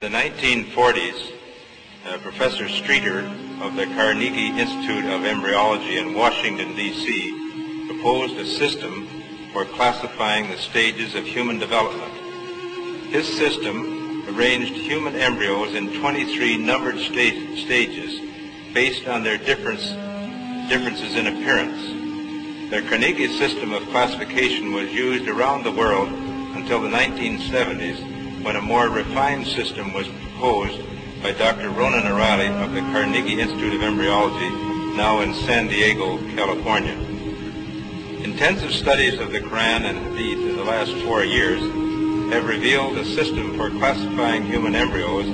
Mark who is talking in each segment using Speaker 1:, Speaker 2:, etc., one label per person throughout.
Speaker 1: In the 1940s, Professor Streeter of the Carnegie Institute of Embryology in Washington, D.C. proposed a system for classifying the stages of human development. His system arranged human embryos in 23 numbered stages based on their differences in appearance. The Carnegie system of classification was used around the world until the 1970s, when a more refined system was proposed by Dr. Ronan O'Reilly of the Carnegie Institute of Embryology, now in San Diego, California. Intensive studies of the Quran and Hadith in the last 4 years have revealed a system for classifying human embryos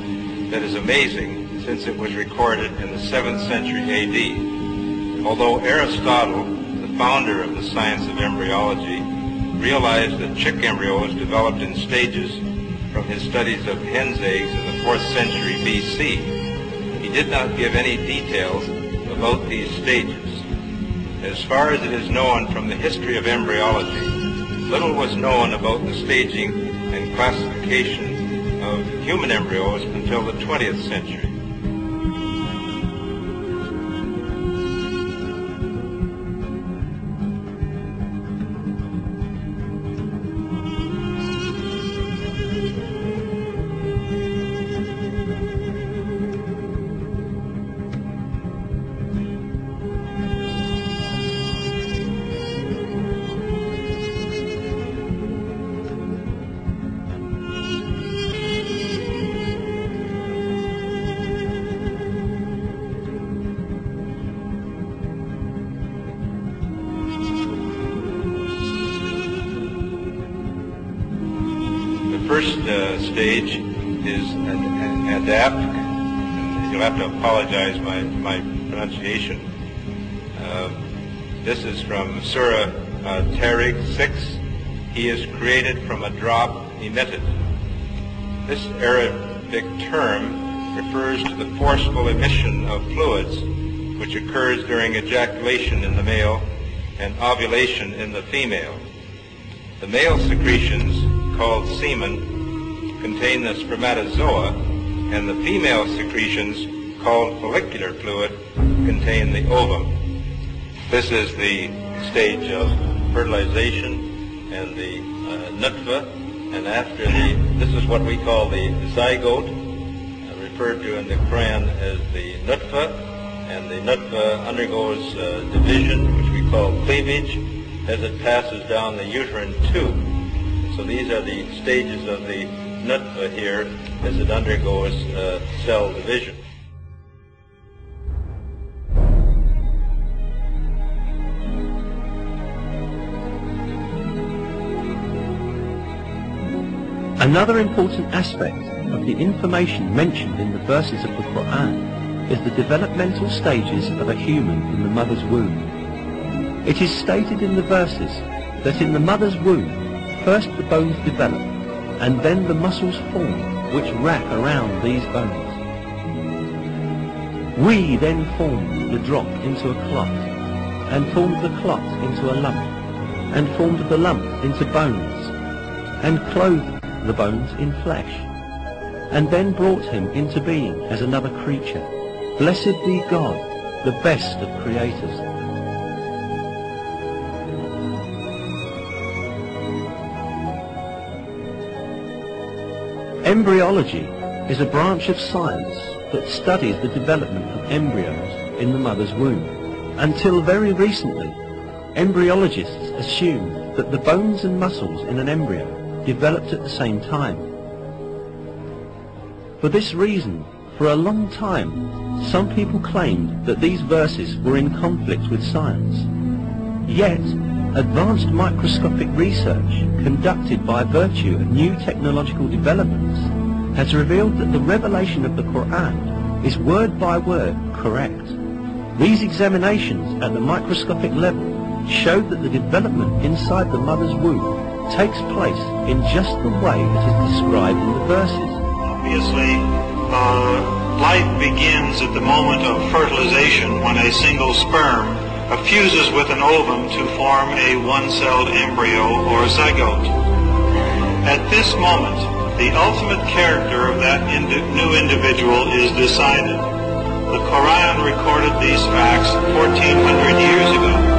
Speaker 1: that is amazing, since it was recorded in the 7th century A.D. Although Aristotle, the founder of the science of embryology, realized that chick embryos developed in stages from his studies of hen's eggs in the 4th century B.C., he did not give any details about these stages. As far as it is known from the history of embryology, little was known about the staging and classification of human embryos until the 20th century. First stage is adapt. You'll have to apologize my pronunciation. This is from Surah Tariq 6. He is created from a drop emitted. This Arabic term refers to the forceful emission of fluids which occurs during ejaculation in the male and ovulation in the female. The male secretions, called semen, contain the spermatozoa, and the female secretions, called follicular fluid, contain the ovum. This is the stage of fertilization and the nutfa, and after this is what we call the zygote, referred to in the Quran as the nutfa, and the nutfa undergoes division, which we call cleavage, as it passes down the uterine tube. So these are the stages of the nutfa here as it undergoes cell division.
Speaker 2: Another important aspect of the information mentioned in the verses of the Quran is the developmental stages of a human in the mother's womb. It is stated in the verses that in the mother's womb, first the bones develop, and then the muscles form which wrap around these bones. We then formed the drop into a clot, and formed the clot into a lump, and formed the lump into bones, and clothed the bones in flesh, and then brought him into being as another creature. Blessed be God, the best of creators. Embryology is a branch of science that studies the development of embryos in the mother's womb. Until very recently, embryologists assumed that the bones and muscles in an embryo developed at the same time. For this reason, for a long time, some people claimed that these verses were in conflict with science. Yet, advanced microscopic research conducted by virtue of new technological developments has revealed that the revelation of the Quran is word by word correct. These examinations at the microscopic level showed that the development inside the mother's womb takes place in just the way that is described in the verses.
Speaker 3: Obviously, life begins at the moment of fertilization when a single sperm fuses with an ovum to form a one-celled embryo or zygote. At this moment, the ultimate character of that new individual is decided. The Quran recorded these facts 1400 years ago.